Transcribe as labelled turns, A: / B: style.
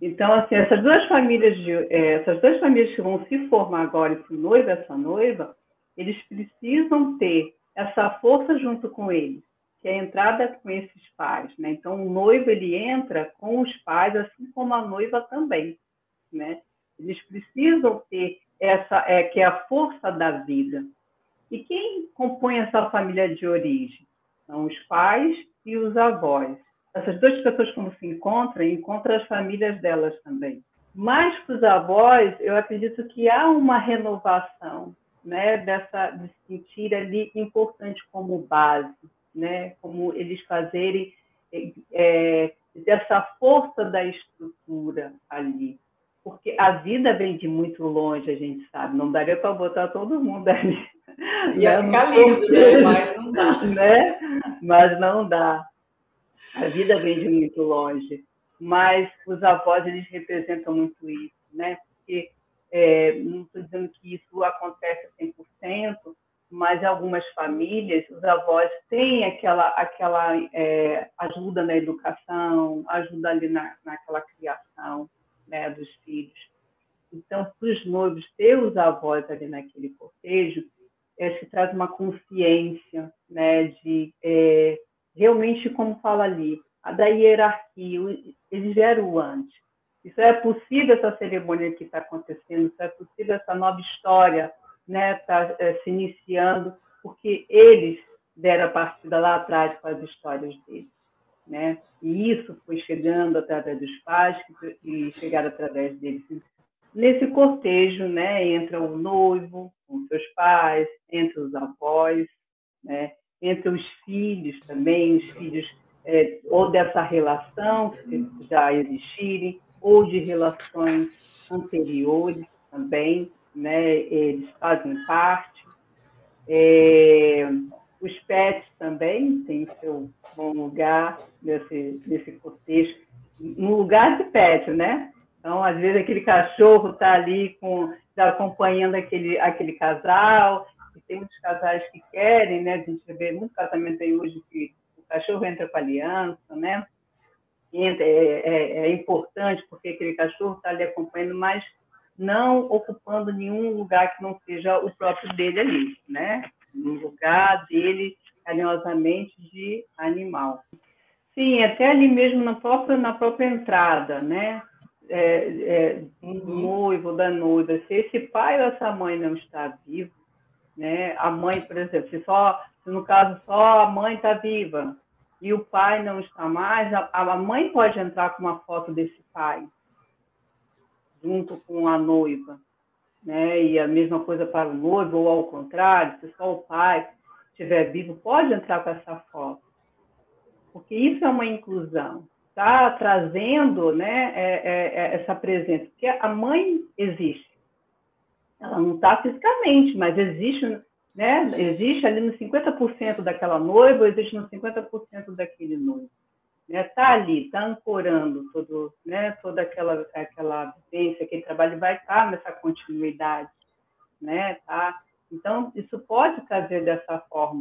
A: Então, assim, essas duas famílias que vão se formar agora, esse noivo e essa noiva, eles precisam ter essa força junto com eles, que é a entrada com esses pais, né? Então, o noivo, ele entra com os pais, assim como a noiva também, né? Eles precisam ter que é a força da vida. E quem compõe essa família de origem? São os pais e os avós. Essas duas pessoas, quando se encontram, encontram as famílias delas também. Mas para os avós, eu acredito que há uma renovação, né, de sentir ali importante como base, né, como eles fazerem dessa força da estrutura ali. Porque a vida vem de muito longe, a gente sabe, não daria para botar todo mundo ali,
B: Ia
A: né, no
B: ficar lindo, né?
A: cortejo,
B: Mas não dá.
A: né? Mas não dá. A vida vem de muito longe, mas os avós, eles representam muito isso, né? Porque não estou dizendo que isso acontece 100%, mas em algumas famílias, os avós têm aquela ajuda na educação, ajuda ali naquela criação, né, dos filhos. Então, para os noivos ter os avós ali naquele cortejo, se traz uma consciência, né, de realmente, como fala ali, a da hierarquia, eles vieram antes. Isso é possível, essa cerimônia que está acontecendo, isso é possível, essa nova história, né, tá se iniciando, porque eles deram a partida lá atrás com as histórias deles, né? E isso foi chegando através dos pais e chegaram através deles. Nesse cortejo, né, entra o noivo com seus pais, entre os avós, né, entre os filhos também, os filhos ou dessa relação, se já existirem, ou de relações anteriores também, né, eles fazem parte. Os pets também têm seu bom lugar nesse contexto, no lugar de pet, né? Então, às vezes, aquele cachorro está ali tá acompanhando aquele casal, e tem muitos casais que querem, né? A gente vê muito casamento aí hoje que o cachorro entra com a aliança, né? É importante porque aquele cachorro está ali acompanhando, mas não ocupando nenhum lugar que não seja o próprio dele ali, né? No lugar dele, carinhosamente, de animal. Sim, até ali mesmo na própria entrada, né? Do
B: Uhum.
A: noivo, da noiva. Se esse pai ou essa mãe não está vivo, né? A mãe, por exemplo, se no caso só a mãe está viva e o pai não está mais, a mãe pode entrar com uma foto desse pai junto com a noiva, né? E a mesma coisa para o noivo, ou ao contrário, se só o pai estiver vivo, pode entrar com essa foto, porque isso é uma inclusão, está trazendo, né, essa presença, porque a mãe existe, ela não está fisicamente, mas existe, né, existe ali nos 50% daquela noiva, existe nos 50% daquele noivo. Está ali, está ancorando né, toda aquela vivência, aquele trabalho vai estar nessa continuidade, né, tá? Então, isso pode trazer dessa forma